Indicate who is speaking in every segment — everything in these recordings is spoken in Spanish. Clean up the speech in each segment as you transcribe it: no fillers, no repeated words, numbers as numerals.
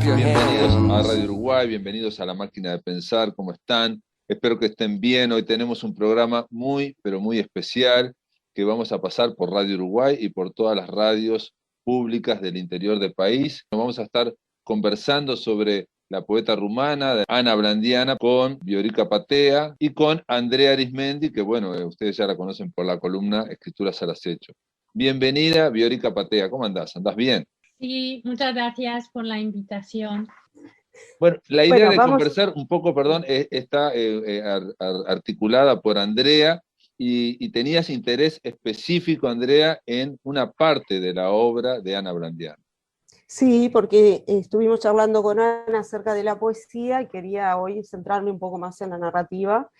Speaker 1: Bienvenidos a Radio Uruguay, bienvenidos a La Máquina de Pensar, ¿cómo están? Espero que estén bien. Hoy tenemos un programa muy, pero muy especial que vamos a pasar por Radio Uruguay y por todas las radios públicas del interior del país. Vamos a estar conversando sobre la poeta rumana Ana Blandiana con Viorica Patea y con Andrea Arismendi, que bueno, ustedes ya la conocen por la columna Escrituras al Acecho. Bienvenida, Viorica Patea, ¿cómo andás? ¿Andás bien?
Speaker 2: Sí, muchas gracias por la invitación.
Speaker 1: Bueno, la idea de conversar un poco, perdón, está articulada por Andrea y tenías interés específico, Andrea, en una parte de la obra de Ana Blandiano.
Speaker 3: Sí, porque estuvimos charlando con Ana acerca de la poesía y quería hoy centrarme un poco más en la narrativa,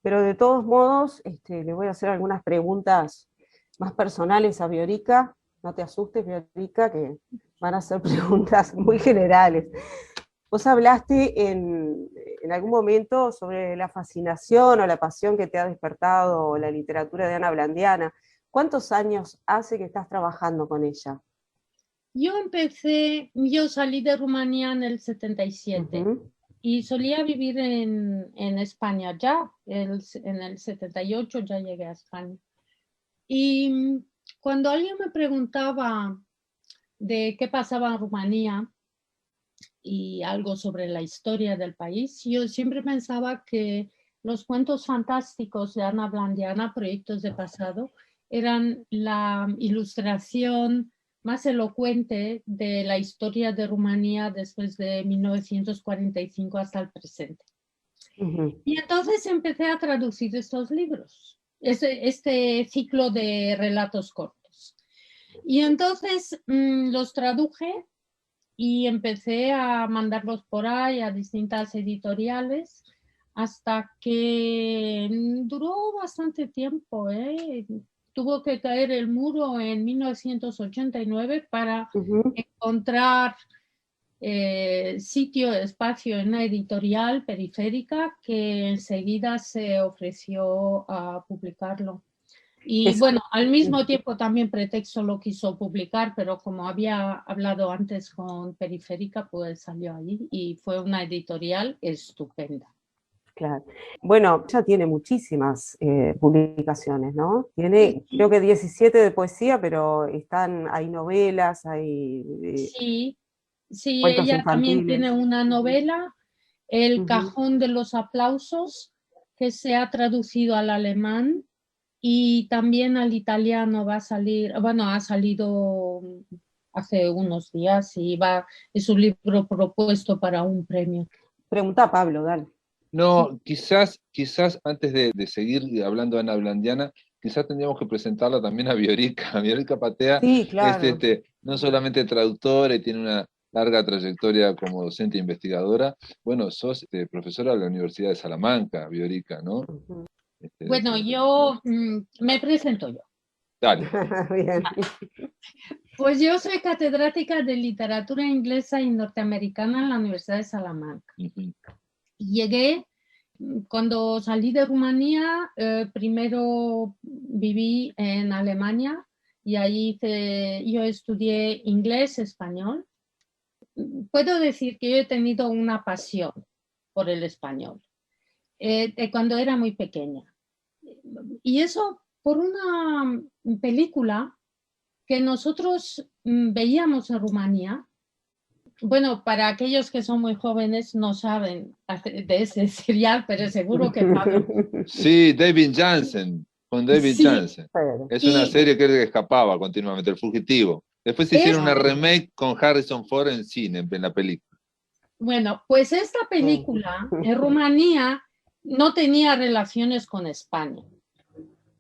Speaker 3: pero de todos modos le voy a hacer algunas preguntas más personales a Viorica. No te asustes, Viorica, que van a ser preguntas muy generales. Vos hablaste en algún momento sobre la fascinación o la pasión que te ha despertado la literatura de Ana Blandiana. ¿Cuántos años hace que estás trabajando con ella?
Speaker 2: Yo salí de Rumanía en el 77 y solía vivir en España ya, en el 78 ya llegué a España. Y cuando alguien me preguntaba de qué pasaba en Rumanía y algo sobre la historia del país, yo siempre pensaba que los cuentos fantásticos de Ana Blandiana, Proyectos de Pasado, eran la ilustración más elocuente de la historia de Rumanía después de 1945 hasta el presente. Y entonces empecé a traducir estos libros, este ciclo de relatos cortos. Y entonces los traduje y empecé a mandarlos por ahí a distintas editoriales hasta que duró bastante tiempo, Tuvo que caer el muro en 1989 para encontrar sitio, espacio en una editorial periférica que enseguida se ofreció a publicarlo. Y bueno, al mismo tiempo también Pretexto lo quiso publicar, pero como había hablado antes con Periférica, pues salió allí y fue una editorial estupenda.
Speaker 3: Claro. Bueno, ya tiene muchísimas publicaciones, ¿no? Tiene, creo que 17 de poesía, pero hay novelas, hay
Speaker 2: Sí,
Speaker 3: cuentos
Speaker 2: ella
Speaker 3: infantiles.
Speaker 2: también tiene una novela, El Cajón de los Aplausos, que se ha traducido al alemán y también al italiano va a salir, bueno, ha salido hace unos días y es un libro propuesto para un premio.
Speaker 3: Pregunta a Pablo, dale.
Speaker 1: No, quizás antes de seguir hablando de Ana Blandiana, quizás tendríamos que presentarla también a Viorica. Viorica Patea
Speaker 3: sí, claro.
Speaker 1: es no solamente traductora y tiene una larga trayectoria como docente e investigadora, bueno, sos profesora de la Universidad de Salamanca, Viorica, ¿no?
Speaker 2: Bueno, yo me presento yo.
Speaker 1: Dale.
Speaker 3: Bien.
Speaker 2: Pues yo soy catedrática de literatura inglesa y norteamericana en la Universidad de Salamanca. Llegué, cuando salí de Rumanía, primero viví en Alemania y ahí yo estudié inglés, español. Puedo decir que yo he tenido una pasión por el español cuando era muy pequeña. Y eso por una película que nosotros veíamos en Rumanía. Bueno, para aquellos que son muy jóvenes no saben de ese serial, pero seguro que Pablo.
Speaker 1: Sí, David Janssen, con David Janssen. Es una serie que escapaba continuamente, El Fugitivo. Después se hicieron una remake con Harrison Ford en cine, en la película.
Speaker 2: Bueno, pues esta película en Rumanía no tenía relaciones con España.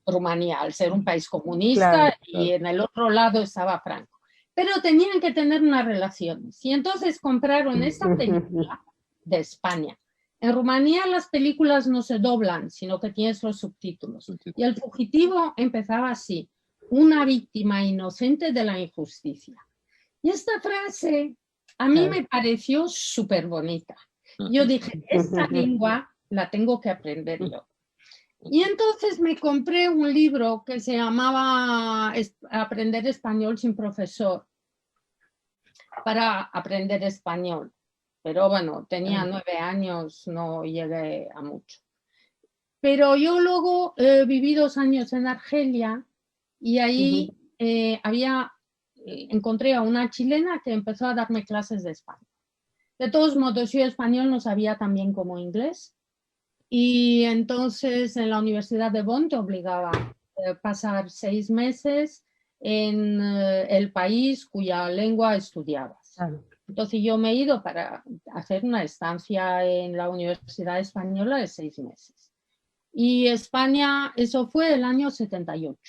Speaker 2: Rumanía, al ser un país comunista, claro. Y en el otro lado estaba Franco. Pero tenían que tener unas relaciones. Y entonces compraron esta película de España. En Rumanía las películas no se doblan, sino que tienes los subtítulos. Y El Fugitivo empezaba así: una víctima inocente de la injusticia. Y esta frase a mí me pareció súper bonita. Yo dije, esta lengua la tengo que aprender yo. Y entonces me compré un libro que se llamaba Aprender español sin profesor, para aprender español. pero bueno, tenía 9 años, no llegué a mucho. Pero yo luego viví 2 años en Argelia y ahí encontré a una chilena que empezó a darme clases de español. De todos modos, yo español no sabía tan bien como inglés. Y entonces en la Universidad de Bonn te obligaba a pasar 6 meses en el país cuya lengua estudiabas.
Speaker 3: Claro.
Speaker 2: Entonces yo me he ido para hacer una estancia en la Universidad Española de 6 meses. Y España, eso fue el año 78.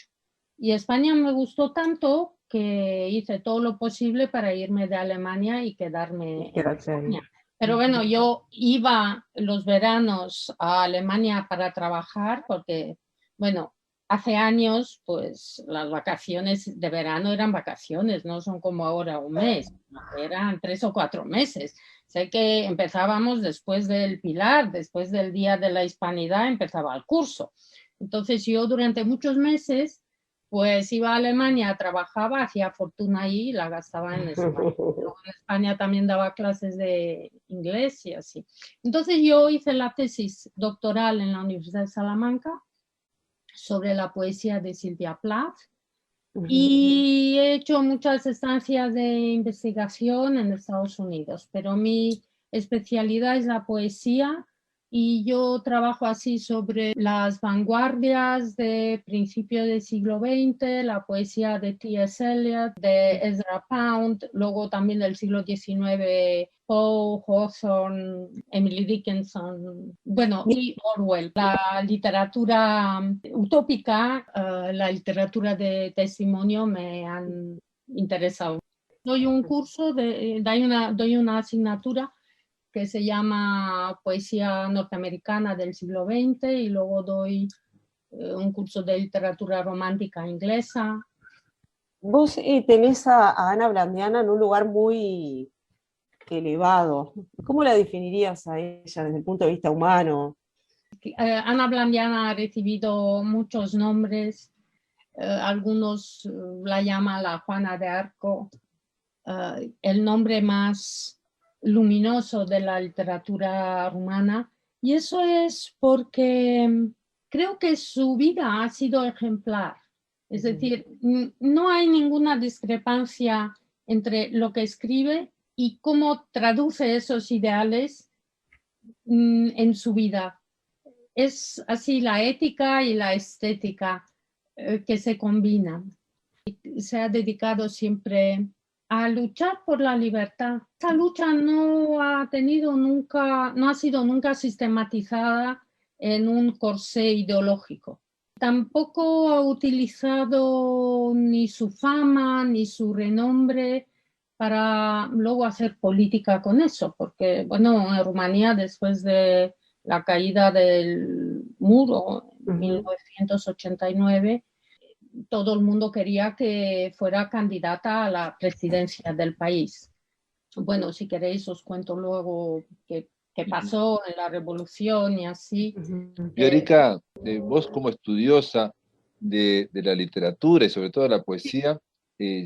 Speaker 2: Y España me gustó tanto que hice todo lo posible para irme de Alemania y quedarme en España. Pero bueno, yo iba los veranos a Alemania para trabajar porque, bueno, hace años, pues las vacaciones de verano eran vacaciones, no son como ahora un mes, eran 3 o 4 meses. Sé que empezábamos después del Pilar, después del Día de la Hispanidad empezaba el curso. Entonces yo durante muchos meses pues iba a Alemania, trabajaba, hacía fortuna ahí y la gastaba en España. Luego en España también daba clases de inglés y así. Entonces yo hice la tesis doctoral en la Universidad de Salamanca sobre la poesía de Sylvia Plath y he hecho muchas estancias de investigación en Estados Unidos, pero mi especialidad es la poesía y yo trabajo así sobre las vanguardias de principios del siglo XX, la poesía de T.S. Eliot, de Ezra Pound, luego también del siglo XIX, Poe, Hawthorne, Emily Dickinson, bueno, y Orwell. La literatura utópica, la literatura de testimonio me han interesado. Doy un curso, doy una asignatura que se llama Poesía Norteamericana del siglo XX y luego doy un curso de literatura romántica inglesa.
Speaker 3: Vos tenés a Ana Blandiana en un lugar muy elevado. ¿Cómo la definirías a ella desde el punto de vista humano?
Speaker 2: Ana Blandiana ha recibido muchos nombres, algunos la llaman la Juana de Arco, el nombre más luminoso de la literatura rumana, y eso es porque creo que su vida ha sido ejemplar. Es decir, no hay ninguna discrepancia entre lo que escribe y cómo traduce esos ideales en su vida. Es así la ética y la estética que se combinan. Se ha dedicado siempre a luchar por la libertad. Esta lucha no ha sido nunca sistematizada en un corsé ideológico. Tampoco ha utilizado ni su fama ni su renombre para luego hacer política con eso, porque bueno, en Rumanía después de la caída del muro en 1989, todo el mundo quería que fuera candidata a la presidencia del país. Bueno, si queréis os cuento luego qué pasó en la revolución y así.
Speaker 1: Viorica, vos como estudiosa de la literatura y sobre todo la poesía,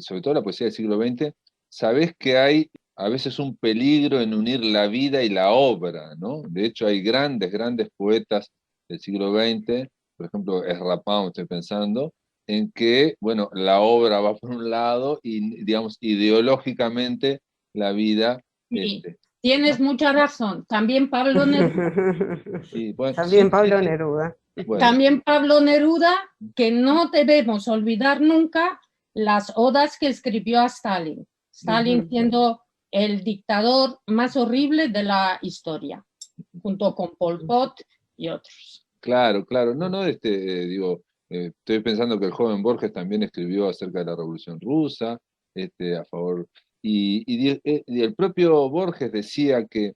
Speaker 1: sobre todo la poesía del siglo XX, sabés que hay a veces un peligro en unir la vida y la obra, ¿no? De hecho, hay grandes poetas del siglo XX, por ejemplo, Ezra Pound, estoy pensando, en que, bueno, la obra va por un lado y, digamos, ideológicamente la vida...
Speaker 2: Sí, tienes mucha razón. También Pablo Neruda.
Speaker 1: Sí, bueno,
Speaker 3: También Pablo
Speaker 1: sí.
Speaker 3: Neruda.
Speaker 1: Bueno.
Speaker 2: También Pablo Neruda, que no debemos olvidar nunca las odas que escribió a Stalin. Stalin siendo el dictador más horrible de la historia, junto con Pol Pot y otros.
Speaker 1: Claro. No, digo, estoy pensando que el joven Borges también escribió acerca de la Revolución Rusa, a favor, y el propio Borges decía que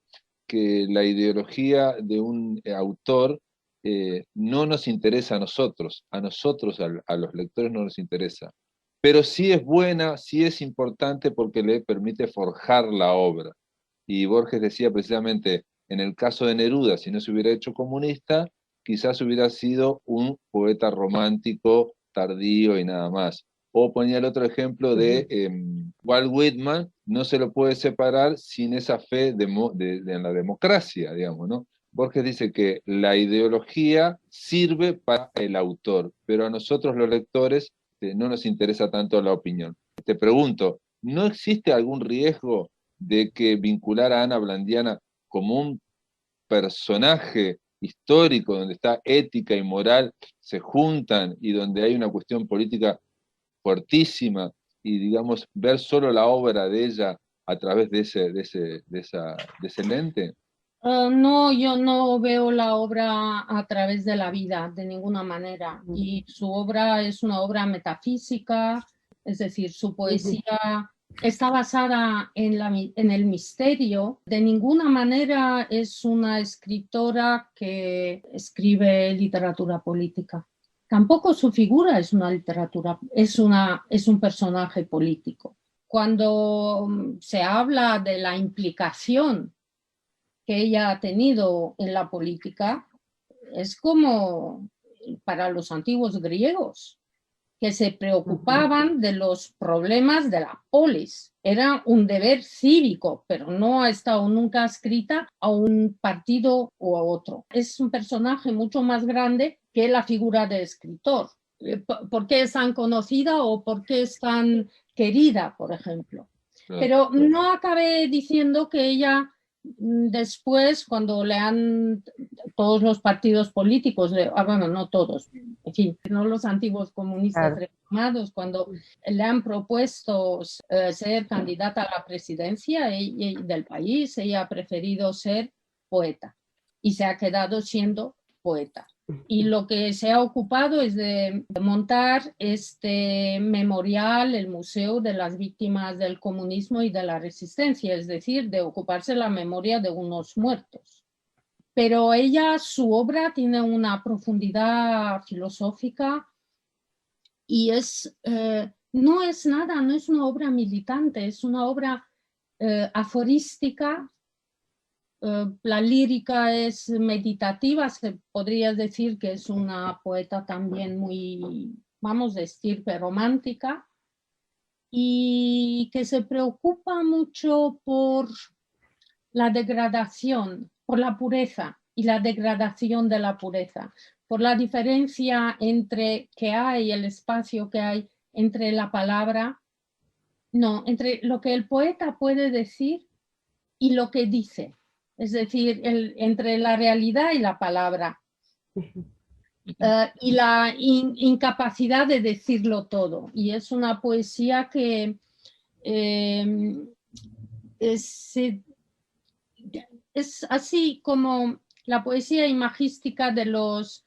Speaker 1: la ideología de un autor no nos interesa a nosotros, a los lectores no nos interesa, pero sí es buena, sí es importante porque le permite forjar la obra. Y Borges decía precisamente, en el caso de Neruda, si no se hubiera hecho comunista, quizás hubiera sido un poeta romántico tardío y nada más. O ponía el otro ejemplo de Walt Whitman, no se lo puede separar sin esa fe en la democracia, digamos, ¿no? Borges dice que la ideología sirve para el autor, pero a nosotros los lectores no nos interesa tanto la opinión. Te pregunto, ¿no existe algún riesgo de que vincular a Ana Blandiana como un personaje histórico donde está ética y moral se juntan y donde hay una cuestión política fuertísima y digamos ver solo la obra de ella a través de ese lente?
Speaker 2: No, yo no veo la obra a través de la vida de ninguna manera. Y su obra es una obra metafísica, es decir, su poesía está basada en el misterio. De ninguna manera es una escritora que escribe literatura política. Tampoco su figura es una literatura, es un personaje político. Cuando se habla de la implicación que ella ha tenido en la política, es como para los antiguos griegos, que se preocupaban de los problemas de la polis. Era un deber cívico, pero no ha estado nunca adscrita a un partido o a otro. Es un personaje mucho más grande que la figura de escritor. ¿Por qué es tan conocida o por qué es tan querida, por ejemplo? Pero no acabé diciendo que ella después, cuando todos los partidos políticos, bueno, no todos, en fin, no los antiguos comunistas reformados, cuando le han propuesto ser candidata a la presidencia del país, ella ha preferido ser poeta y se ha quedado siendo poeta. Y lo que se ha ocupado es de montar este memorial, el Museo de las Víctimas del Comunismo y de la Resistencia, es decir, de ocuparse la memoria de unos muertos. Pero su obra tiene una profundidad filosófica y no es una obra militante, es una obra aforística. La lírica es meditativa, se podría decir que es una poeta también muy, vamos, de estirpe romántica, y que se preocupa mucho por la degradación, por la pureza y la degradación de la pureza, por la diferencia entre el espacio que hay entre la palabra, entre lo que el poeta puede decir y lo que dice. Es decir, entre la realidad y la palabra, y la incapacidad de decirlo todo. Y es una poesía que es así como la poesía imagística de los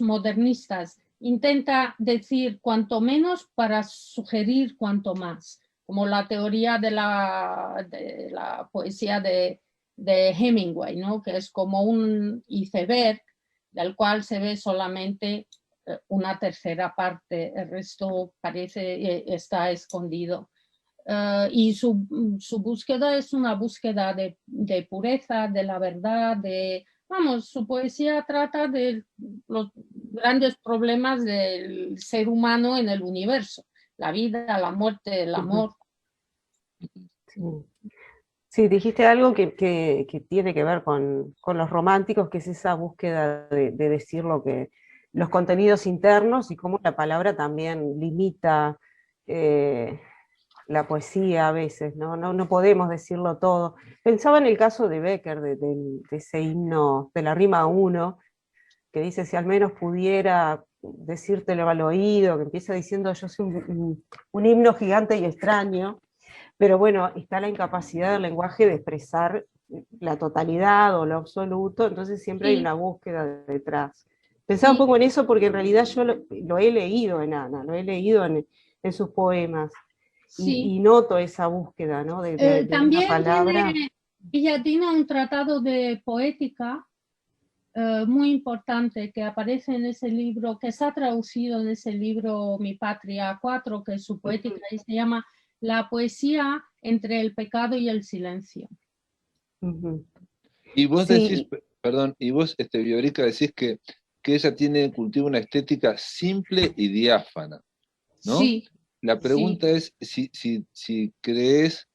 Speaker 2: modernistas. Intenta decir cuanto menos para sugerir cuanto más, como la teoría de la poesía de Hemingway, ¿no? Que es como un iceberg del cual se ve solamente una tercera parte, el resto está escondido. Y su búsqueda es una búsqueda de pureza, de la verdad, su poesía trata de los grandes problemas del ser humano en el universo, la vida, la muerte, el amor.
Speaker 3: Sí, dijiste algo que tiene que ver con los románticos, que es esa búsqueda de decir los contenidos internos y cómo la palabra también limita la poesía a veces, ¿no? No podemos decirlo todo. Pensaba en el caso de Becker, de ese himno de la rima 1, que dice: si al menos pudiera decírtelo al oído, que empieza diciendo: yo soy un himno gigante y extraño. Pero bueno, está la incapacidad del lenguaje de expresar la totalidad o lo absoluto, entonces siempre hay una búsqueda detrás. Pensaba un poco en eso porque en realidad yo lo he leído en Ana, lo he leído en sus poemas, y noto esa búsqueda, ¿no? de
Speaker 2: también
Speaker 3: una palabra.
Speaker 2: Ella tiene un tratado de poética muy importante que aparece en ese libro, que está traducido en ese libro Mi Patria 4, que es su poética, y se llama La poesía entre el pecado y el silencio.
Speaker 1: Y vos decís, perdón, y vos, Viorica, decís que ella cultiva una estética simple y diáfana, ¿no?
Speaker 2: Sí.
Speaker 1: La pregunta es si crees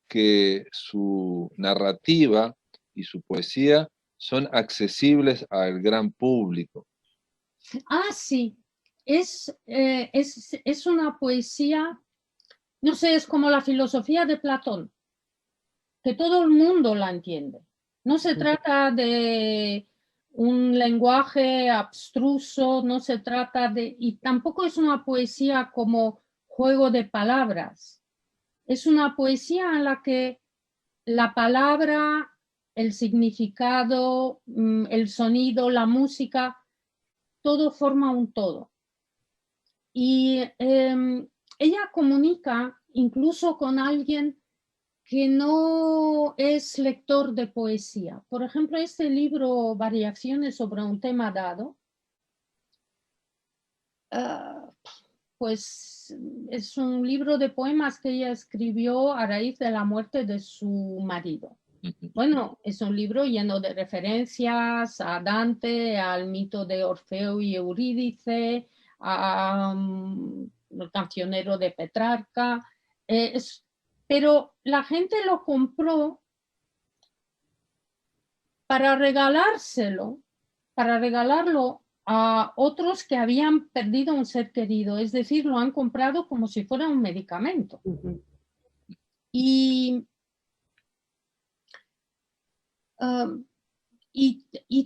Speaker 1: que su narrativa y su poesía son accesibles al gran público.
Speaker 2: Ah, sí. Es una poesía, no sé, es como la filosofía de Platón, que todo el mundo la entiende. No se trata de un lenguaje abstruso, no se trata de... Y tampoco es una poesía como juego de palabras. Es una poesía en la que la palabra, el significado, el sonido, la música, todo forma un todo. Y ella comunica incluso con alguien que no es lector de poesía. Por ejemplo, este libro, Variaciones sobre un tema dado, pues es un libro de poemas que ella escribió a raíz de la muerte de su marido. Bueno, es un libro lleno de referencias a Dante, al mito de Orfeo y Eurídice, el cancionero de Petrarca, pero la gente lo compró para regalarlo a otros que habían perdido un ser querido, es decir, lo han comprado como si fuera un medicamento. Y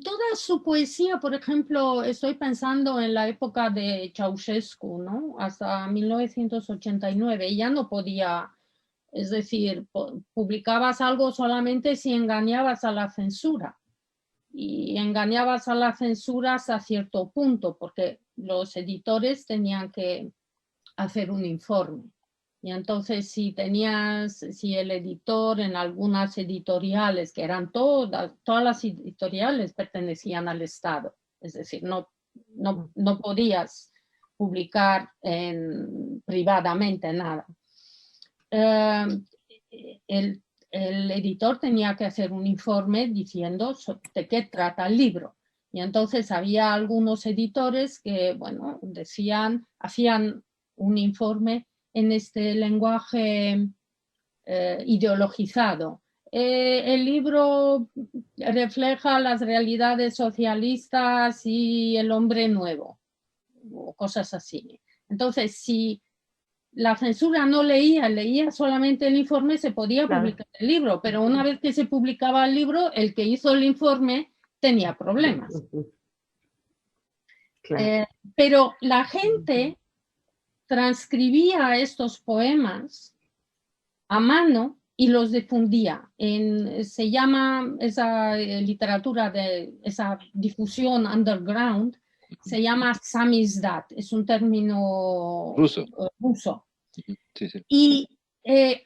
Speaker 2: toda su poesía, por ejemplo, estoy pensando en la época de Ceausescu, ¿no? Hasta 1989, ya no podía, es decir, publicabas algo solamente si engañabas a la censura. Y engañabas a la censura hasta cierto punto, porque los editores tenían que hacer un informe. Y entonces si el editor en algunas editoriales, que eran todas las editoriales pertenecían al Estado, es decir, no podías publicar privadamente nada. El editor tenía que hacer un informe diciendo de qué trata el libro. Y entonces había algunos editores que, bueno, hacían un informe en este lenguaje ideologizado. El libro refleja las realidades socialistas y el hombre nuevo, o cosas así. Entonces, si la censura no leía solamente el informe, se podía publicar el libro, pero una vez que se publicaba el libro, el que hizo el informe tenía problemas. Pero la gente transcribía estos poemas a mano y los difundía. Se llama esa literatura de esa difusión underground, se llama samizdat, es un término ruso.
Speaker 1: Sí, sí.
Speaker 2: Y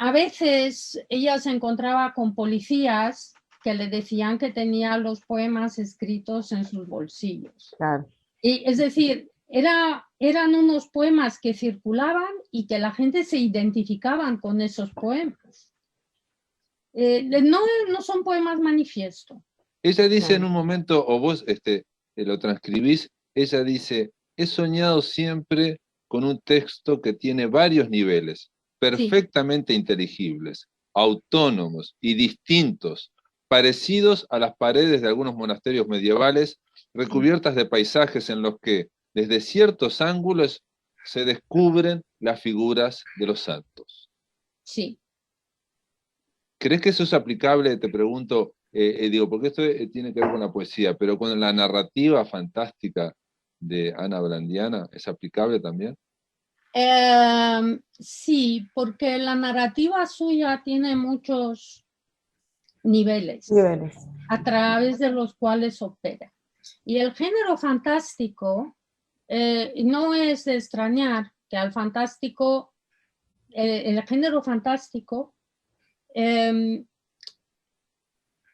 Speaker 2: a veces ella se encontraba con policías que le decían que tenía los poemas escritos en sus bolsillos.
Speaker 3: Claro.
Speaker 2: Y, es decir, eran unos poemas que circulaban y que la gente se identificaban con esos poemas. No son poemas manifiesto.
Speaker 1: Ella dice en un momento, o vos lo transcribís, ella dice, he soñado siempre con un texto que tiene varios niveles, perfectamente inteligibles, autónomos y distintos, parecidos a las paredes de algunos monasterios medievales, recubiertas de paisajes en los que, desde ciertos ángulos, se descubren las figuras de los santos.
Speaker 2: Sí.
Speaker 1: ¿Crees que eso es aplicable, te pregunto, digo, porque esto tiene que ver con la poesía, pero con la narrativa fantástica de Ana Blandiana, ¿es aplicable también?
Speaker 2: Sí, porque la narrativa suya tiene muchos niveles a través de los cuales opera. Y el género fantástico no es de extrañar que al fantástico, el género fantástico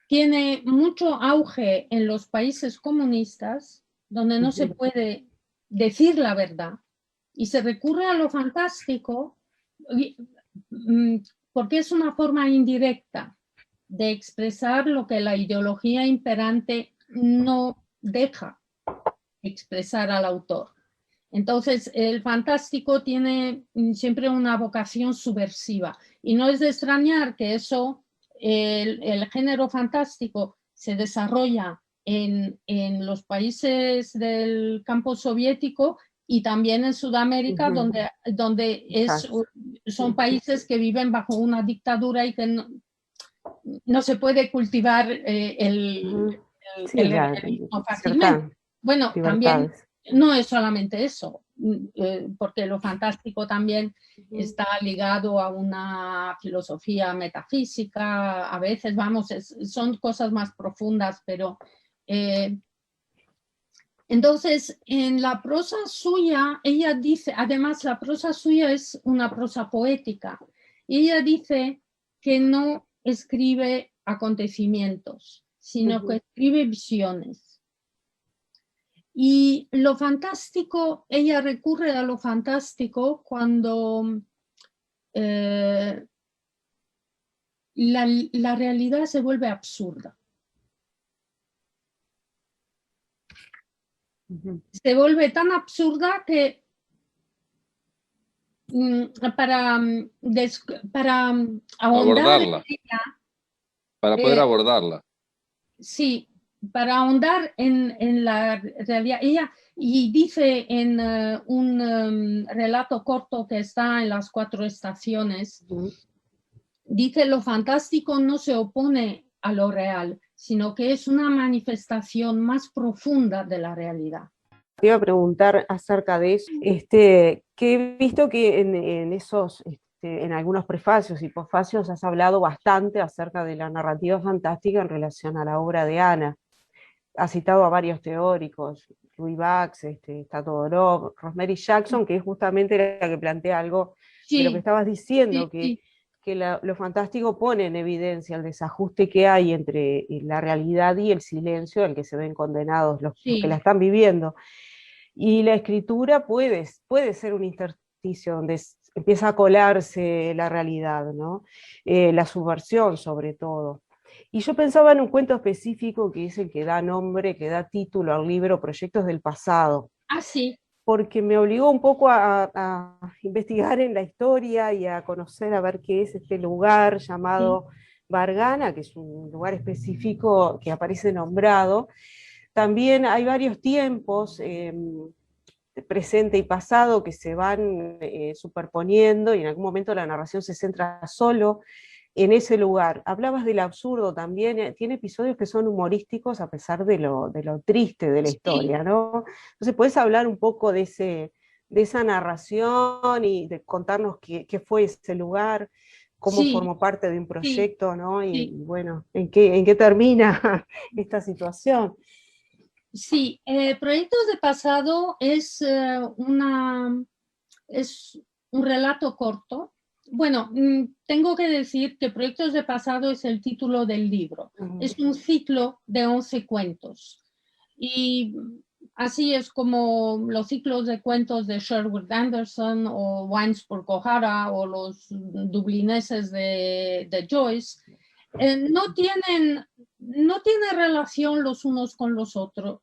Speaker 2: tiene mucho auge en los países comunistas, donde no se puede decir la verdad, y se recurre a lo fantástico porque es una forma indirecta de expresar lo que la ideología imperante no deja expresar al autor. Entonces, el fantástico tiene siempre una vocación subversiva y no es de extrañar que eso, el género fantástico se desarrolla en los países del campo soviético y también en Sudamérica, donde son países que viven bajo una dictadura y que no se puede cultivar el realismo fácilmente. Bueno, también no es solamente eso, porque lo fantástico también está ligado a una filosofía metafísica, a veces, vamos, son cosas más profundas, pero entonces en la prosa suya, ella dice, además la prosa suya es una prosa poética, y ella dice que no escribe acontecimientos, sino que escribe visiones. Y lo fantástico, ella recurre a lo fantástico cuando la realidad se vuelve absurda. Se vuelve tan absurda que para
Speaker 1: abordarla, para poder abordarla.
Speaker 2: Sí, para ahondar en la realidad. Ella, y dice en un relato corto que está en Las 4 estaciones, dice: lo fantástico no se opone a lo real, sino que es una manifestación más profunda de la realidad.
Speaker 3: Te iba a preguntar acerca de eso, que he visto que en esos, en algunos prefacios y posfacios has hablado bastante acerca de la narrativa fantástica en relación a la obra de Ana. Has citado a varios teóricos, Louis Bax, Todorov, Rosemary Jackson, que es justamente la que plantea algo de lo que estabas diciendo, que lo fantástico pone en evidencia el desajuste que hay entre la realidad y el silencio al que se ven condenados los que la están viviendo. Y la escritura puede ser un intersticio donde empieza a colarse la realidad, ¿no? La subversión sobre todo. Y yo pensaba en un cuento específico que es el que da nombre, que da título al libro Proyectos del Pasado.
Speaker 2: Ah, sí.
Speaker 3: Porque me obligó un poco a investigar en la historia y a conocer, a ver qué es este lugar llamado Vargana, que es un lugar específico que aparece nombrado. También hay varios tiempos, presente y pasado, que se van superponiendo, y en algún momento la narración se centra solo en ese lugar. Hablabas del absurdo también, tiene episodios que son humorísticos a pesar de lo triste de la historia, ¿no? Entonces, ¿puedes hablar un poco de esa narración y de contarnos qué fue ese lugar, cómo formó parte de un proyecto, ¿no? Y bueno, ¿en qué termina esta situación?
Speaker 2: Sí, Proyectos de Pasado es un relato corto. Bueno, tengo que decir que Proyectos de Pasado es el título del libro. Es un ciclo de 11 cuentos. Y así es como los ciclos de cuentos de Sherwood Anderson o Winesburg O'Hara o los dublineses de Joyce. No tienen relación los unos con los otros,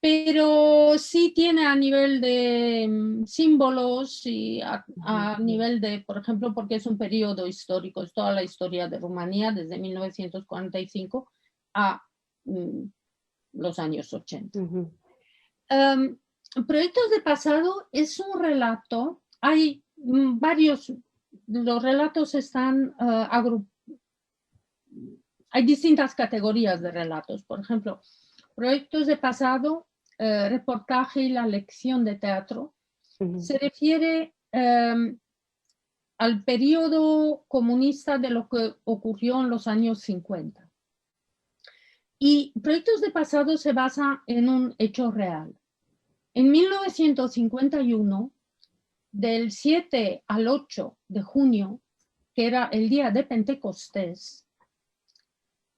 Speaker 2: pero sí tiene a nivel de símbolos y a nivel de, por ejemplo, porque es un periodo histórico, es toda la historia de Rumanía desde 1945 a los años 80. Proyectos de Pasado es un relato, hay varios. Los relatos están agrupados. Hay distintas categorías de relatos. Por ejemplo, Proyectos de Pasado, reportaje y la lección de teatro. Se refiere al periodo comunista de lo que ocurrió en los años 50. Y Proyectos de Pasado se basa en un hecho real. En 1951, del 7 al 8 de junio, que era el día de Pentecostés,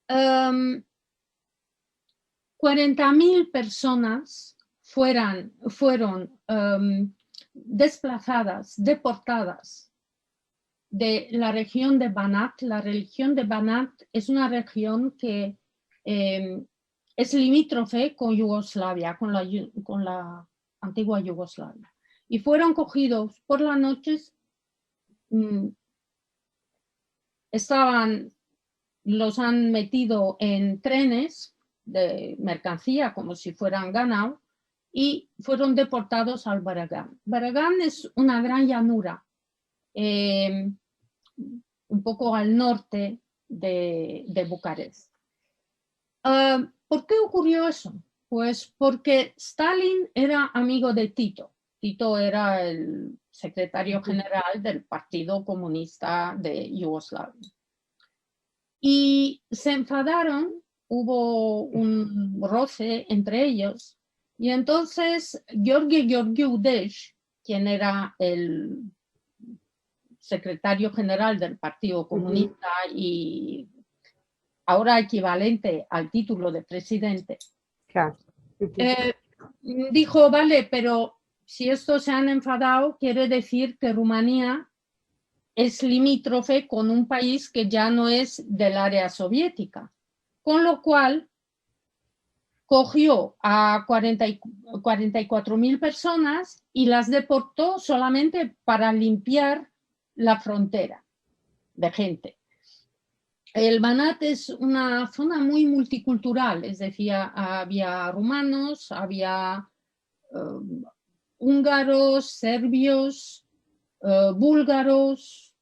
Speaker 2: 40.000 personas fueron desplazadas, deportadas de la región de Banat. La región de Banat es una región que es limítrofe con Yugoslavia, con la antigua Yugoslavia. Y fueron cogidos por las noches, los han metido en trenes de mercancía como si fueran ganado y fueron deportados al Baragán. Baragán es una gran llanura, un poco al norte de Bucarest. ¿Por qué ocurrió eso? Pues porque Stalin era amigo de Tito. Tito era el secretario general del Partido Comunista de Yugoslavia. Y se enfadaron, hubo un roce entre ellos, y entonces Georgi Georgiou Dej, quien era el secretario general del Partido Comunista y ahora equivalente al título de presidente,
Speaker 3: Claro.
Speaker 2: dijo, vale, pero si estos se han enfadado, quiere decir que Rumanía es limítrofe con un país que ya no es del área soviética. Con lo cual, cogió a 44.000 personas y las deportó solamente para limpiar la frontera de gente. El Banat es una zona muy multicultural, es decir, había rumanos, había húngaros, serbios, búlgaros,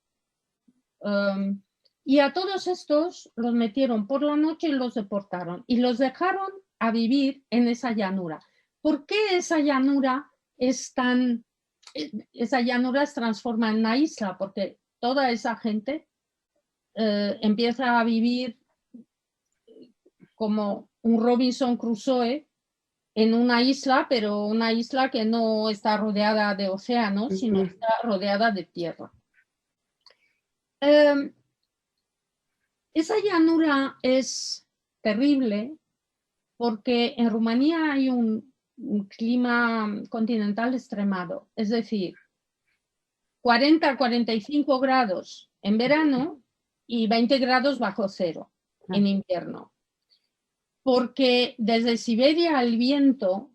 Speaker 2: y a todos estos los metieron por la noche y los deportaron y los dejaron a vivir en esa llanura. ¿Por qué esa llanura se transforma en una isla? Porque toda esa gente empieza a vivir como un Robinson Crusoe en una isla, pero una isla que no está rodeada de océanos, sino está rodeada de tierra. Esa llanura es terrible porque en Rumanía hay un clima continental extremado, es decir, 40-45 grados en verano y 20 grados bajo cero en invierno. Porque desde Siberia el viento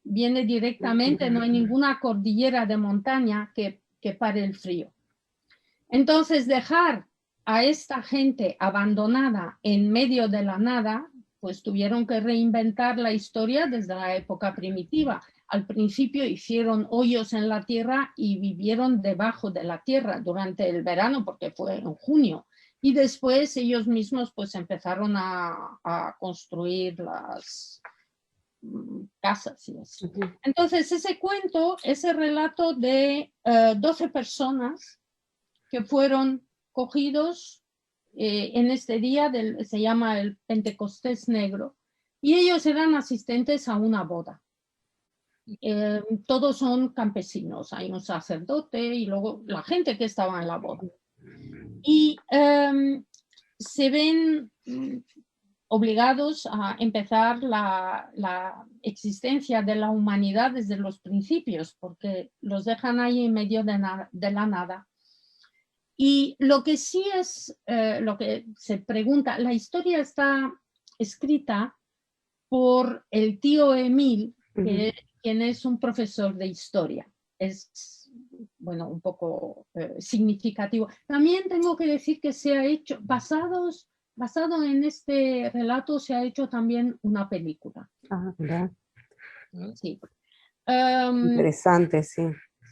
Speaker 2: viene directamente, no hay ninguna cordillera de montaña que pare el frío. Entonces, dejar a esta gente abandonada en medio de la nada, pues tuvieron que reinventar la historia desde la época primitiva. Al principio hicieron hoyos en la tierra y vivieron debajo de la tierra durante el verano, porque fue en junio. Y después ellos mismos pues empezaron a construir las casas y así. Entonces, ese cuento, ese relato de 12 personas que fueron cogidos en este día, se llama el Pentecostés Negro, y ellos eran asistentes a una boda. Todos son campesinos, hay un sacerdote y luego la gente que estaba en la boda. Y se ven obligados a empezar la existencia de la humanidad desde los principios, porque los dejan ahí en medio de la nada. Y lo que sí es, lo que se pregunta, la historia está escrita por el tío Emil, quien es un profesor de historia. Es, bueno, un poco significativo. También tengo que decir que se ha hecho, basado en este relato, se ha hecho también una película.
Speaker 3: ¿Verdad?
Speaker 2: Sí.
Speaker 3: Interesante, sí.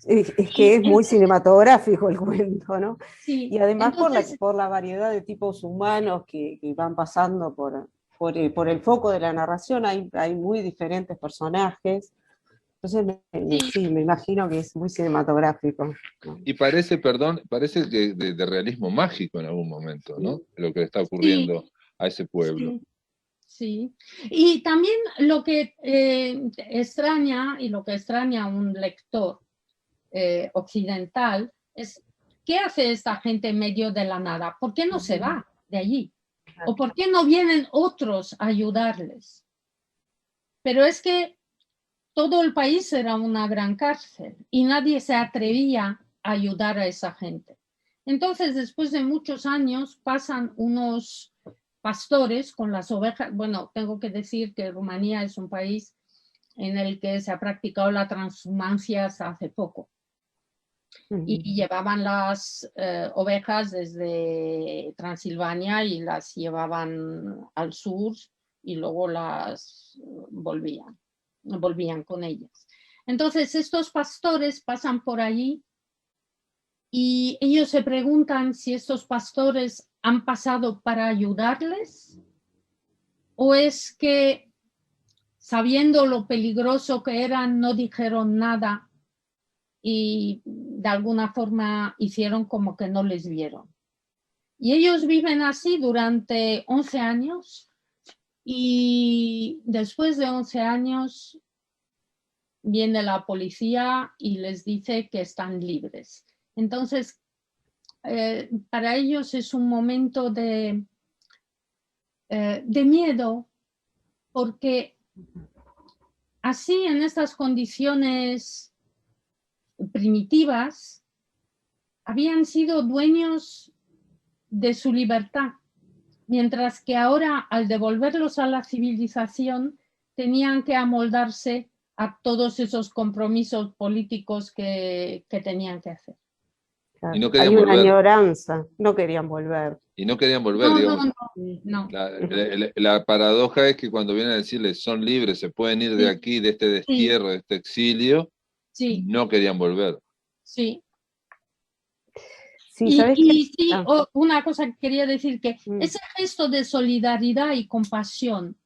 Speaker 3: Es que es muy cinematográfico el cuento, ¿no?
Speaker 2: Sí,
Speaker 3: y además
Speaker 2: entonces,
Speaker 3: por la variedad de tipos humanos que van pasando por el foco de la narración, hay muy diferentes personajes. Entonces, sí, me imagino que es muy cinematográfico, ¿no?
Speaker 1: Y parece que de realismo mágico en algún momento, ¿no? Lo que le está ocurriendo a ese pueblo.
Speaker 2: Sí. Y también lo que extraña, y lo que extraña a un lector occidental, es ¿qué hace esta gente en medio de la nada? ¿Por qué no se va de allí? ¿O por qué no vienen otros a ayudarles? Pero es que todo el país era una gran cárcel y nadie se atrevía a ayudar a esa gente. Entonces, después de muchos años, pasan unos pastores con las ovejas. Bueno, tengo que decir que Rumanía es un país en el que se ha practicado la transhumancia hasta hace poco. Y llevaban las ovejas desde Transilvania y las llevaban al sur y luego las volvían con ellas. Entonces estos pastores pasan por allí y ellos se preguntan si estos pastores han pasado para ayudarles o es que sabiendo lo peligroso que eran no dijeron nada y de alguna forma hicieron como que no les vieron. Y ellos viven así durante 11 años y después de 11 años viene la policía y les dice que están libres. Entonces, para ellos es un momento de miedo porque así en estas condiciones primitivas habían sido dueños de su libertad, mientras que ahora al devolverlos a la civilización tenían que amoldarse a todos esos compromisos políticos que tenían que hacer.
Speaker 1: Y no querían
Speaker 3: Hay una
Speaker 1: volver.
Speaker 3: añoranza, no querían volver.
Speaker 1: Y no querían volver, digamos.
Speaker 2: No.
Speaker 1: La paradoja es que cuando vienen a decirles son libres, se pueden ir de aquí, de este destierro, de este exilio, no querían volver.
Speaker 2: Sí.
Speaker 3: Sí, ¿sabes qué?
Speaker 2: Una cosa que quería decir, que ese gesto de solidaridad y compasión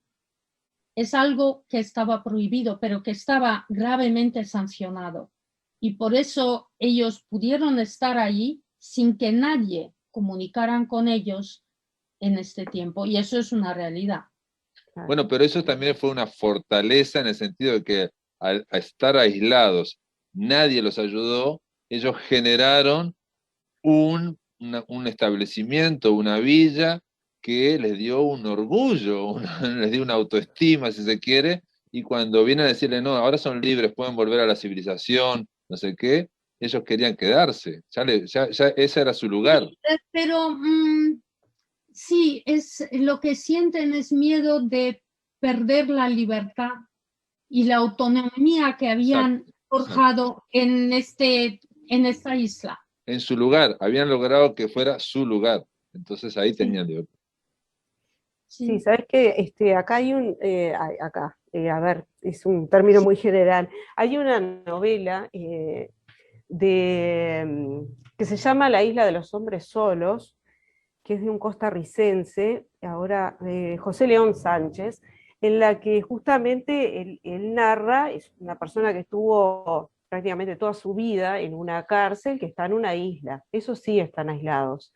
Speaker 2: es algo que estaba prohibido, pero que estaba gravemente sancionado. Y por eso ellos pudieron estar allí sin que nadie comunicaran con ellos en este tiempo. Y eso es una realidad.
Speaker 1: Bueno, pero eso también fue una fortaleza en el sentido de que al estar aislados, nadie los ayudó, ellos generaron un establecimiento, una villa que les dio un orgullo, les dio una autoestima, si se quiere, y cuando vienen a decirle, no, ahora son libres, pueden volver a la civilización, no sé qué, ellos querían quedarse, ya ese era su lugar.
Speaker 2: Pero sí, lo que sienten es miedo de perder la libertad y la autonomía que habían forjado en esta isla.
Speaker 1: En su lugar, habían logrado que fuera su lugar, entonces ahí tenían libertad.
Speaker 3: Sí, sabes que acá hay a ver, es un término muy general, hay una novela que se llama La isla de los hombres solos, que es de un costarricense, ahora José León Sánchez, en la que justamente él narra, es una persona que estuvo prácticamente toda su vida en una cárcel que está en una isla, eso sí están aislados.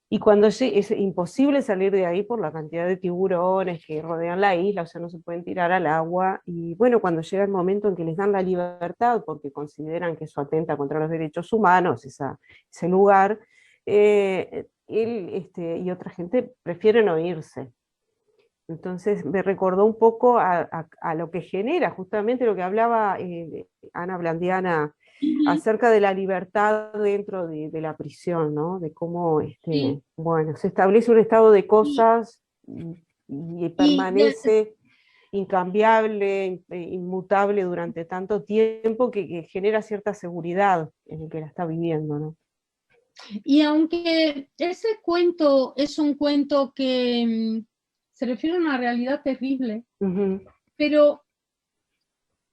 Speaker 3: Y cuando es imposible salir de ahí por la cantidad de tiburones que rodean la isla, o sea, no se pueden tirar al agua, y bueno, cuando llega el momento en que les dan la libertad, porque consideran que eso atenta contra los derechos humanos, ese lugar, él y otra gente prefieren no irse. Entonces me recordó un poco a lo que genera, justamente lo que hablaba Ana Blandiana, acerca de la libertad dentro de la prisión, ¿no? De cómo bueno, se establece un estado de cosas y permanece incambiable, inmutable durante tanto tiempo que genera cierta seguridad en el que la está viviendo, ¿no?
Speaker 2: Y aunque ese cuento es un cuento que se refiere a una realidad terrible, pero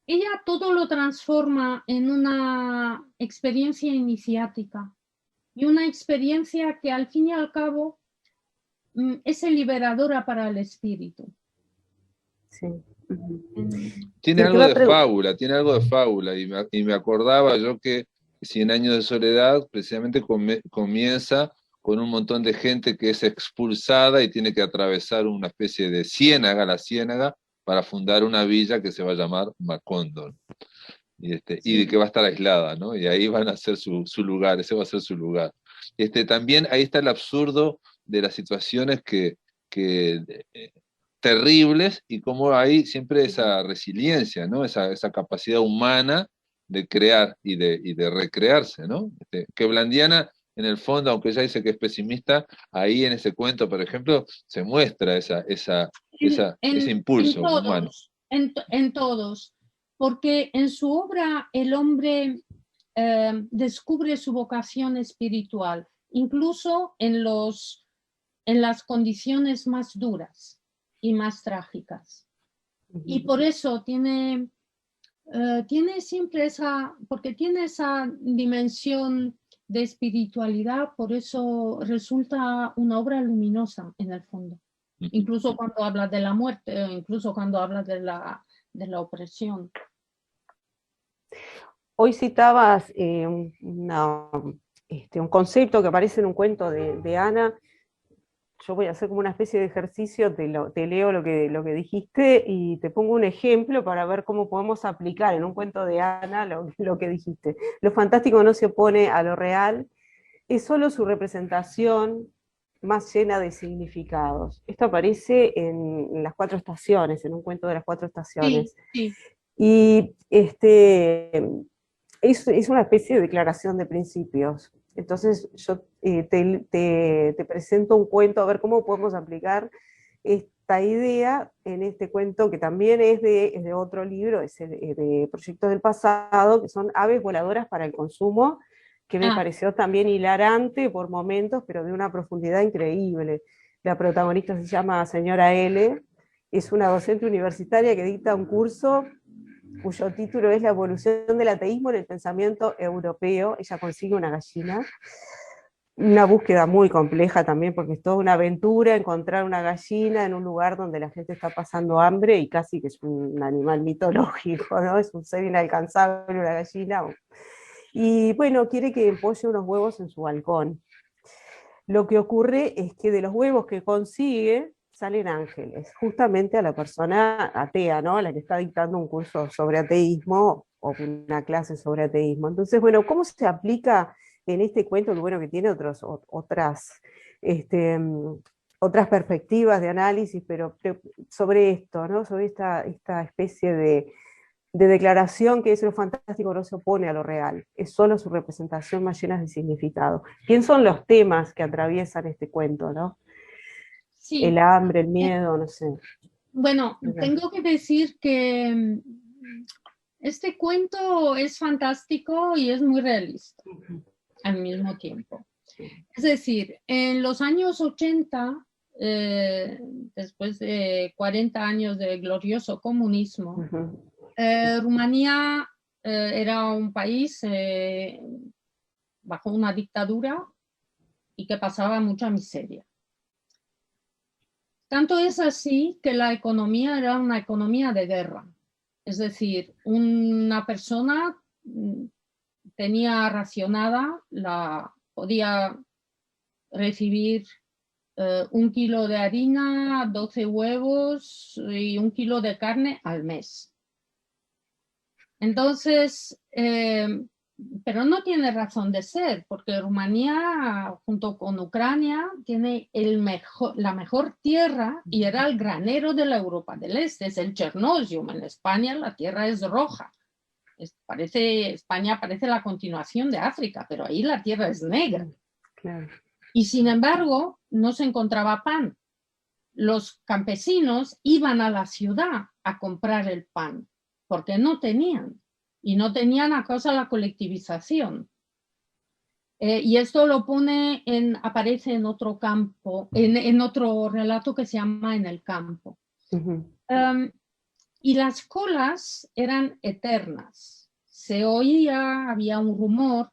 Speaker 2: ella todo lo transforma en una experiencia iniciática y una experiencia que al fin y al cabo es liberadora para el espíritu.
Speaker 3: Sí.
Speaker 1: Tiene algo de fábula, y me acordaba yo que 100 años de soledad precisamente comienza con un montón de gente que es expulsada y tiene que atravesar una especie de ciénaga, la ciénaga, para fundar una villa que se va a llamar Macondo, y de que va a estar aislada, ¿no? Y ahí van a ser su lugar, ese va a ser su lugar. También ahí está el absurdo de las situaciones que terribles, y cómo hay siempre esa resiliencia, ¿no? Esa capacidad humana de crear y de recrearse, ¿no? Que Blandiana en el fondo, aunque ella dice que es pesimista, ahí en ese cuento, por ejemplo, se muestra ese impulso humano.
Speaker 2: En todos, porque en su obra el hombre descubre su vocación espiritual, incluso en las condiciones más duras y más trágicas. Y por eso tiene siempre porque tiene esa dimensión de espiritualidad, por eso resulta una obra luminosa en el fondo. Incluso cuando habla de la muerte, incluso cuando habla de la opresión.
Speaker 3: Hoy citabas un concepto que aparece en un cuento de Ana. Yo voy a hacer como una especie de ejercicio, te leo lo que dijiste y te pongo un ejemplo para ver cómo podemos aplicar en un cuento de Ana lo que dijiste. Lo fantástico no se opone a lo real, es solo su representación más llena de significados. Esto aparece en Las Cuatro Estaciones, en un cuento de Las Cuatro Estaciones.
Speaker 2: Sí, sí.
Speaker 3: Y es una especie de declaración de principios. Entonces yo te presento un cuento, a ver cómo podemos aplicar esta idea en este cuento, que también es de otro libro, es de Proyectos del Pasado, que son Aves voladoras para el consumo, que me pareció también hilarante por momentos, pero de una profundidad increíble. La protagonista se llama Señora L., es una docente universitaria que dicta un curso cuyo título es La evolución del ateísmo en el pensamiento europeo. Ella consigue una gallina, una búsqueda muy compleja también, porque es toda una aventura encontrar una gallina en un lugar donde la gente está pasando hambre y casi que es un animal mitológico, ¿no? Es un ser inalcanzable una gallina. Y bueno, quiere que polle unos huevos en su balcón. Lo que ocurre es que de los huevos que consigue salen ángeles, justamente a la persona atea, ¿no? A la que está dictando un curso sobre ateísmo o una clase sobre ateísmo. Entonces, bueno, ¿cómo se aplica en este cuento? Que bueno, que tiene otras otras perspectivas de análisis, pero sobre esto, ¿no? Sobre esta especie de declaración que es lo fantástico no se opone a lo real, es solo su representación más llena de significado. ¿Quién son los temas que atraviesan este cuento, no?
Speaker 2: Sí.
Speaker 3: El hambre, el miedo, no sé.
Speaker 2: Bueno, tengo que decir que este cuento es fantástico y es muy realista al mismo tiempo. Es decir, en los años 80, después de 40 años de glorioso comunismo, Rumanía era un país bajo una dictadura y que pasaba mucha miseria. Tanto es así que la economía era una economía de guerra. Es decir, una persona tenía racionada, podía recibir 1 kilo de harina, 12 huevos y 1 kilo de carne al mes. Entonces, pero no tiene razón de ser, porque Rumanía, junto con Ucrania, tiene la mejor tierra y era el granero de la Europa del Este, es el Chernozem. En España la tierra es roja. España parece la continuación de África, pero ahí la tierra es negra.
Speaker 3: Claro.
Speaker 2: Y sin embargo, no se encontraba pan. Los campesinos iban a la ciudad a comprar el pan, porque no tenían. Y no tenían a causa la colectivización. Y esto lo aparece en otro campo, en otro relato que se llama En el campo. Y las colas eran eternas. Se oía, había un rumor.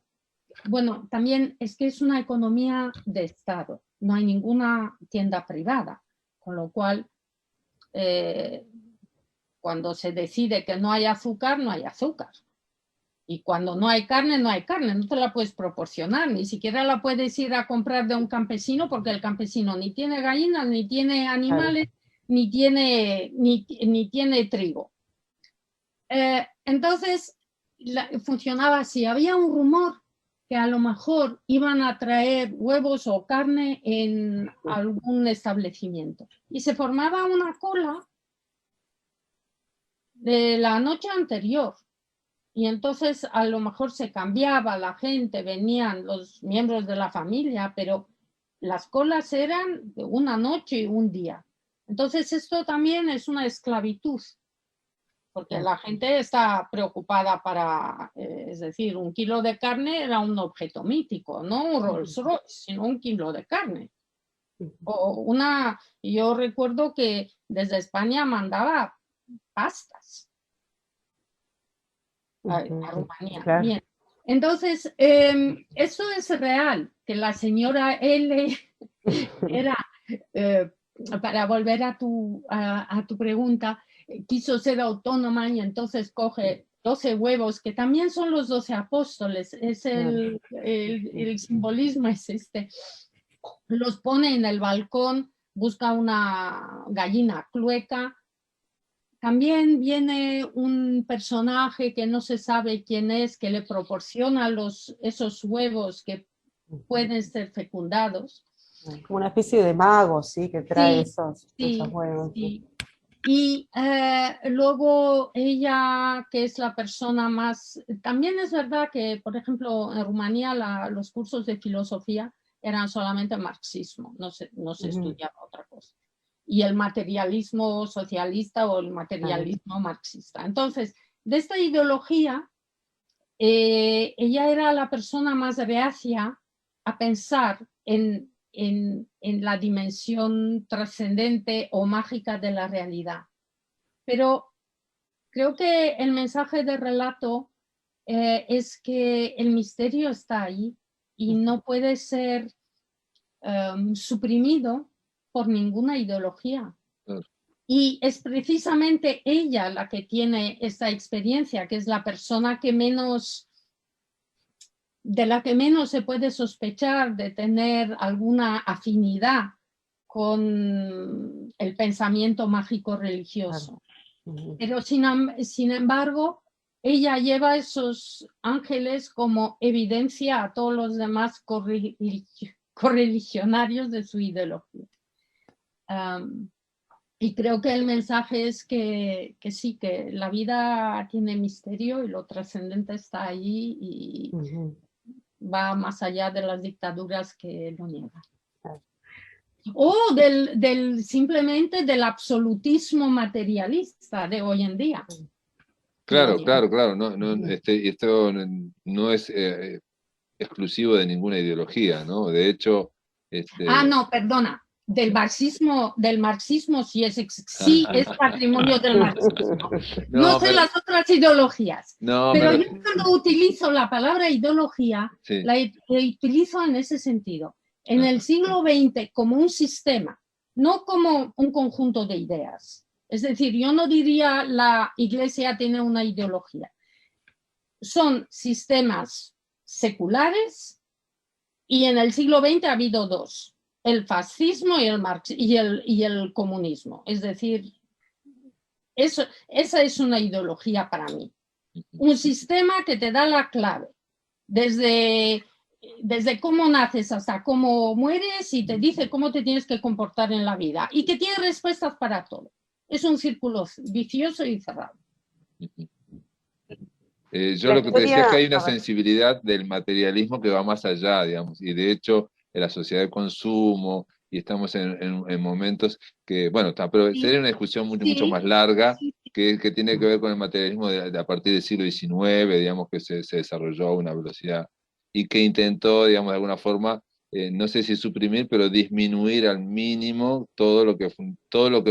Speaker 2: Bueno, también es que es una economía de Estado. No hay ninguna tienda privada. Con lo cual, cuando se decide que no hay azúcar, no hay azúcar. Y cuando no hay carne, no hay carne, no te la puedes proporcionar, ni siquiera la puedes ir a comprar de un campesino, porque el campesino ni tiene gallinas, ni tiene animales, ni tiene trigo. Entonces, funcionaba así. Había un rumor que a lo mejor iban a traer huevos o carne en algún establecimiento. Y se formaba una cola de la noche anterior. y entonces a lo mejor se cambiaba la gente, venían los miembros de la familia, pero las colas eran de una noche y un día. Entonces esto también es una esclavitud, porque la gente está preocupada para, es decir, 1 kilo de carne era un objeto mítico, no un Rolls Royce, sino 1 kilo de carne. Yo recuerdo que desde España mandaba pastas a Rumanía.
Speaker 3: Claro.
Speaker 2: Bien. Entonces, eso es real, que la señora L era, para volver a tu pregunta, quiso ser autónoma y entonces coge 12 huevos, que también son los 12 apóstoles, es el simbolismo es este. Los pone en el balcón, busca una gallina clueca. También viene un personaje que no se sabe quién es, que le proporciona esos huevos que pueden ser fecundados.
Speaker 3: Como una especie de mago, ¿sí? Que trae esos huevos.
Speaker 2: Sí. Y luego ella, que es la persona más... También es verdad que, por ejemplo, en Rumanía los cursos de filosofía eran solamente marxismo, no se estudiaba otra cosa. Y el materialismo socialista o el materialismo marxista. Entonces, de esta ideología, ella era la persona más reacia a pensar en la dimensión trascendente o mágica de la realidad. Pero creo que el mensaje del relato es que el misterio está ahí y no puede ser suprimido por ninguna ideología. Y es precisamente ella la que tiene esta experiencia, que es la persona de la que menos se puede sospechar de tener alguna afinidad con el pensamiento mágico religioso. Pero sin embargo, ella lleva esos ángeles como evidencia a todos los demás correligionarios de su ideología. Y creo que el mensaje es que sí, que la vida tiene misterio y lo trascendente está allí y va más allá de las dictaduras que lo niegan. O simplemente del absolutismo materialista de hoy en día.
Speaker 1: Claro. Esto no es exclusivo de ninguna ideología, ¿no? De hecho...
Speaker 2: no, perdona. Del marxismo sí es patrimonio del marxismo. No sé las otras ideologías. Pero yo cuando utilizo la palabra ideología, la utilizo en ese sentido. En el siglo XX como un sistema, no como un conjunto de ideas. Es decir, yo no diría la Iglesia tiene una ideología. Son sistemas seculares y en el siglo XX ha habido dos. El fascismo y el comunismo. Es decir, esa es una ideología para mí. Un sistema que te da la clave, desde cómo naces hasta cómo mueres y te dice cómo te tienes que comportar en la vida y que tiene respuestas para todo. Es un círculo vicioso y cerrado.
Speaker 1: Yo lo que te decía es que hay una sensibilidad del materialismo que va más allá, digamos, y de hecho en la sociedad de consumo, y estamos en momentos que, bueno, pero sería una discusión mucho más larga, que tiene que ver con el materialismo a partir del siglo XIX, digamos, que se desarrolló a una velocidad, y que intentó, digamos, de alguna forma, no sé si suprimir, pero disminuir al mínimo todo lo que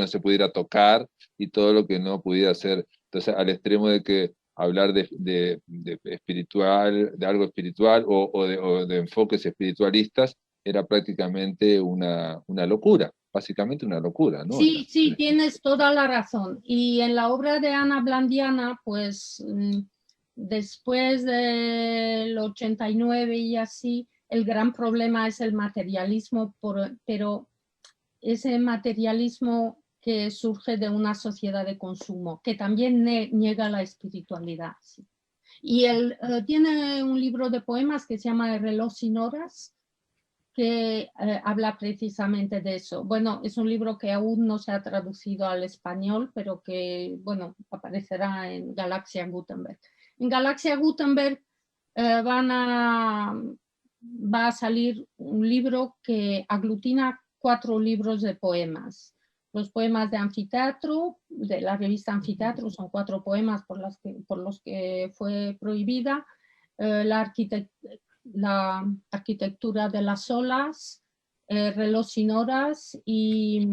Speaker 1: no se pudiera tocar, y todo lo que no pudiera ser, entonces al extremo de que hablar de espiritual, de algo espiritual o de enfoques espiritualistas era prácticamente una locura, básicamente una locura, ¿no?
Speaker 2: Sí, tienes toda la razón. Y en la obra de Ana Blandiana, pues después del 89 y así, el gran problema es el materialismo, pero ese materialismo que surge de una sociedad de consumo, que también niega la espiritualidad. ¿Sí? Y él tiene un libro de poemas que se llama El reloj sin horas, que habla precisamente de eso. Bueno, es un libro que aún no se ha traducido al español, pero que, bueno, aparecerá en Galaxia Gutenberg. En Galaxia Gutenberg va a salir un libro que aglutina 4 libros de poemas. Los poemas de Anfiteatro, de la revista Anfiteatro, son 4 poemas por los que fue prohibida. La arquitectura de las olas, reloj sin horas y...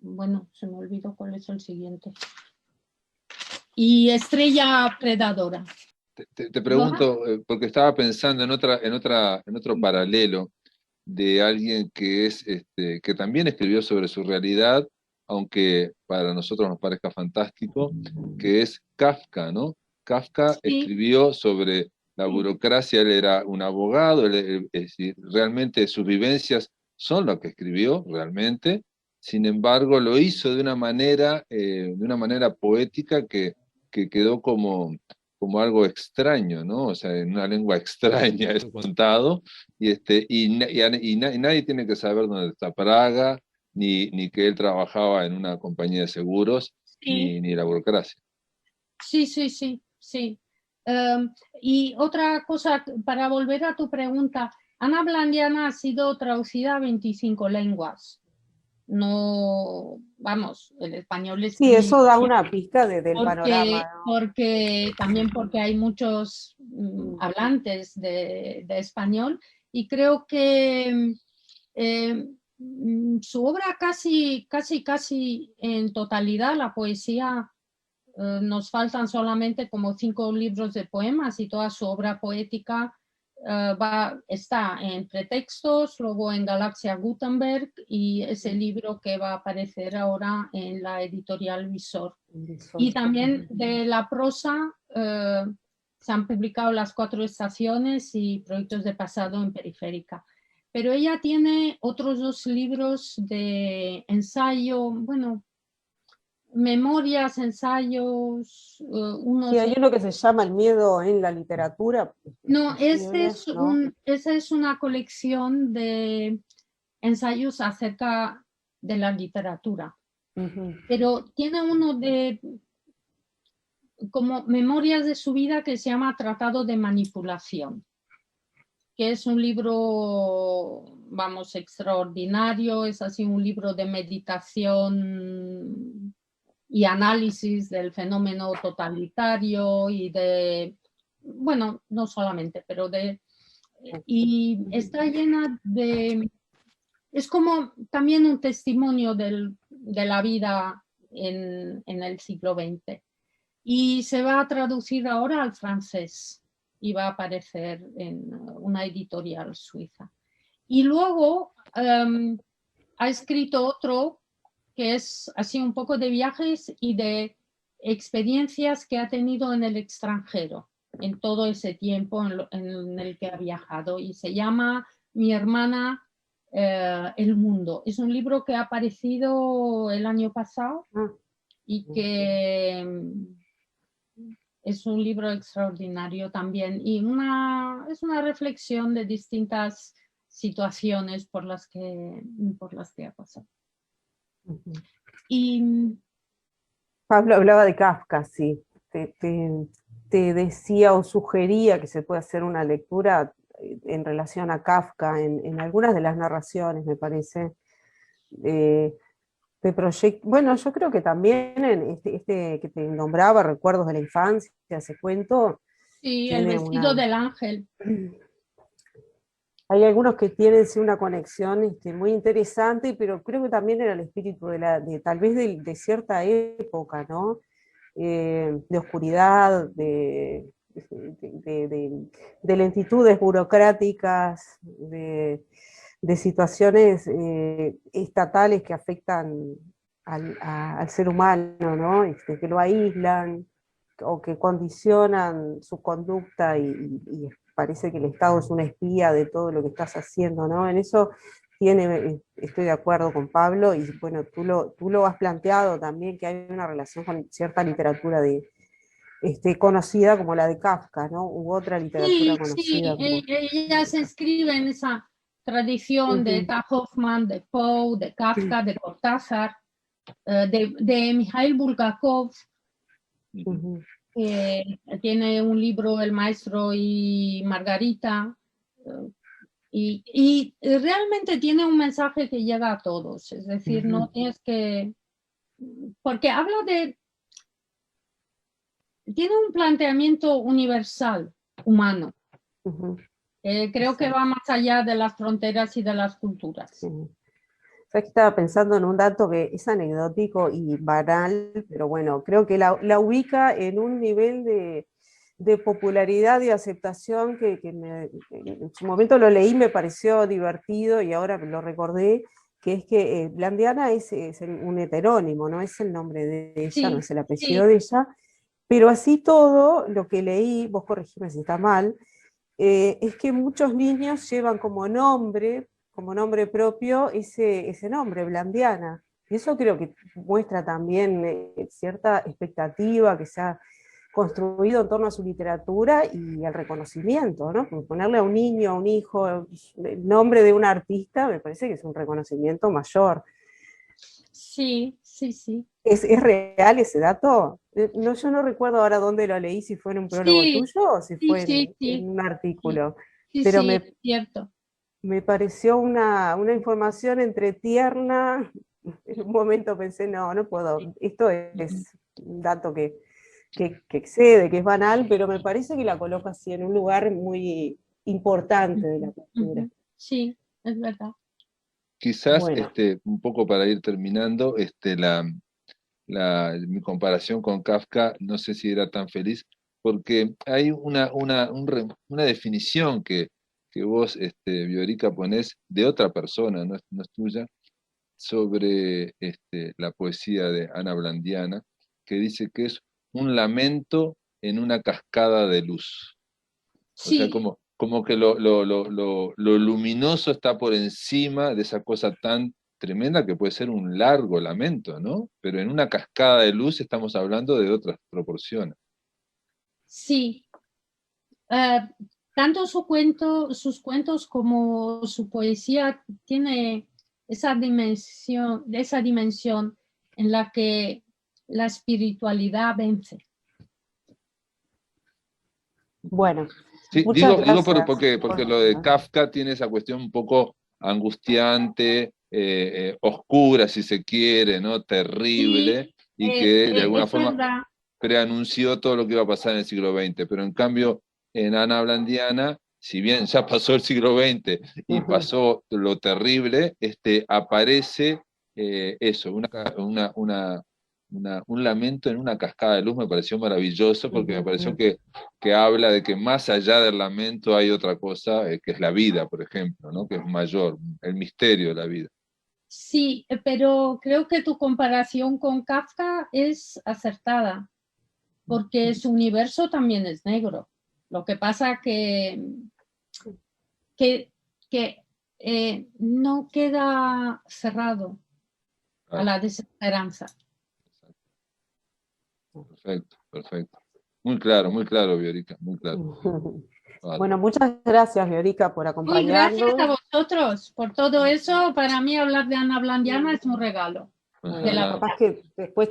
Speaker 2: Bueno, se me olvidó cuál es el siguiente. Y Estrella Predadora.
Speaker 1: Te pregunto, porque estaba pensando en otro paralelo de alguien que que también escribió sobre su realidad, aunque para nosotros nos parezca fantástico, que es Kafka, ¿no? Kafka escribió sobre la burocracia, él era un abogado, es decir, realmente sus vivencias son lo que escribió realmente, sin embargo lo hizo de una manera poética que quedó como algo extraño, ¿no? O sea, en una lengua extraña es contado, y nadie tiene que saber dónde está Praga, ni que él trabajaba en una compañía de seguros, ni la burocracia.
Speaker 2: Sí. Y otra cosa, para volver a tu pregunta, Ana Blandiana ha sido traducida a 25 lenguas. No, vamos, el español es...
Speaker 3: Sí, eso da una pista del panorama, ¿no?
Speaker 2: Porque hay muchos hablantes de español, y creo que su obra casi en totalidad, la poesía, nos faltan solamente como 5 libros de poemas, y toda su obra poética está en Pretextos, luego en Galaxia Gutenberg, y ese libro que va a aparecer ahora en la editorial Visor. Y también de la prosa se han publicado Las 4 estaciones y Proyectos de pasado en Periférica. Pero ella tiene otros 2 libros de ensayo, bueno, memorias, ensayos,
Speaker 3: Sí, hay uno que se llama El miedo en la literatura.
Speaker 2: No, esa es una colección de ensayos acerca de la literatura. Pero tiene uno de como memorias de su vida que se llama Tratado de Manipulación, que es un libro, vamos, extraordinario, es así un libro de meditación y análisis del fenómeno totalitario y de, bueno, no solamente, pero y está llena de, es como también un testimonio de la vida en el siglo XX. Y se va a traducir ahora al francés y va a aparecer en una editorial suiza. Y luego ha escrito otro que es así un poco de viajes y de experiencias que ha tenido en el extranjero, en todo ese tiempo en el que ha viajado, y se llama Mi hermana, el mundo. Es un libro que ha aparecido el año pasado y que es un libro extraordinario también, y es una reflexión de distintas situaciones por las que ha pasado. Y
Speaker 3: Pablo hablaba de Kafka, sí. Te decía o sugería que se puede hacer una lectura en relación a Kafka en algunas de las narraciones, me parece. Bueno, yo creo que también en este que te nombraba, Recuerdos de la Infancia, ese cuento.
Speaker 2: Sí, El vestido del ángel.
Speaker 3: Hay algunos que tienen sí, una conexión muy interesante, pero creo que también era el espíritu tal vez de cierta época, ¿no? De oscuridad, de lentitudes burocráticas, de situaciones estatales que afectan al ser humano, ¿no? Que lo aíslan o que condicionan su conducta y parece que el Estado es una espía de todo lo que estás haciendo, ¿no? En eso estoy de acuerdo con Pablo, y bueno, tú lo has planteado también, que hay una relación con cierta literatura conocida como la de Kafka, ¿no? U otra literatura conocida.
Speaker 2: Sí, ella se inscribe en esa tradición de Eta Hoffmann, de Poe, de Kafka, de Cortázar, de Mikhail Bulgakov, Tiene un libro, El Maestro y Margarita, y realmente tiene un mensaje que llega a todos, es decir, no tienes que, porque habla de, tiene un planteamiento universal, humano. Creo que va más allá de las fronteras y de las culturas.
Speaker 3: Sí. Sabes que estaba pensando en un dato que es anecdótico y banal, pero bueno, creo que la ubica en un nivel de popularidad y aceptación que en su momento lo leí, me pareció divertido y ahora lo recordé, que es que Blandiana es un heterónimo, no es el nombre de ella,
Speaker 2: Sí,
Speaker 3: no es el apellido de ella, pero así todo, lo que leí, vos corregime si está mal, es que muchos niños llevan como nombre propio ese nombre, Blandiana. Y eso creo que muestra también cierta expectativa que se ha construido en torno a su literatura y al reconocimiento, ¿no? Ponerle a un niño, a un hijo, el nombre de un artista, me parece que es un reconocimiento mayor.
Speaker 2: Sí, sí, sí.
Speaker 3: ¿Es real ese dato? No, yo no recuerdo ahora dónde lo leí, si fue en un prólogo
Speaker 2: Sí,
Speaker 3: tuyo o si fue
Speaker 2: sí,
Speaker 3: en un artículo.
Speaker 2: sí,
Speaker 3: Pero
Speaker 2: sí, es cierto.
Speaker 3: me pareció una información entre tierna. En un momento pensé, no puedo. Esto es un dato que excede, que es banal, pero me parece que la coloca así en un lugar muy importante de la cultura.
Speaker 2: Sí, es verdad.
Speaker 1: Quizás,
Speaker 3: Bueno.
Speaker 1: un poco para ir terminando, mi comparación con Kafka, no sé si era tan feliz, porque hay una definición que vos, Viorica, ponés de otra persona, no es tuya, sobre la poesía de Ana Blandiana, que dice que es un lamento en una cascada de luz. O sea,
Speaker 2: Sí,
Speaker 1: como que lo luminoso está por encima de esa cosa tan tremenda que puede ser un largo lamento, ¿no? Pero en una cascada de luz estamos hablando de otras proporciones.
Speaker 2: sí. Tanto sus cuentos como su poesía tiene esa dimensión en la que la espiritualidad vence.
Speaker 3: Bueno,
Speaker 1: Sí,
Speaker 3: muchas
Speaker 1: digo
Speaker 3: gracias.
Speaker 1: porque lo de Kafka tiene esa cuestión un poco angustiante, oscura si se quiere, ¿no? Terrible,
Speaker 2: Sí,
Speaker 1: y que de alguna
Speaker 2: es
Speaker 1: forma
Speaker 2: verdad.
Speaker 1: preanunció todo lo que iba a pasar en el siglo XX, pero en cambio en Ana Blandiana, si bien ya pasó el siglo XX y pasó lo terrible, aparece eso, un lamento en una cascada de luz. Me pareció maravilloso porque me pareció que habla de que más allá del lamento hay otra cosa, que es la vida, por ejemplo, ¿no? Que es mayor, el misterio de la vida.
Speaker 2: Sí, pero creo que tu comparación con Kafka es acertada, porque su universo también es negro. Lo que pasa que no queda cerrado a la desesperanza.
Speaker 1: Perfecto. Muy claro, Viorica, muy claro. Vale.
Speaker 3: Bueno, muchas gracias, Viorica, por
Speaker 2: Muy gracias
Speaker 3: acompañarnos.
Speaker 2: a vosotros por todo eso. Para mí hablar de Ana Blandiana es un regalo.
Speaker 3: Bueno, capaz que después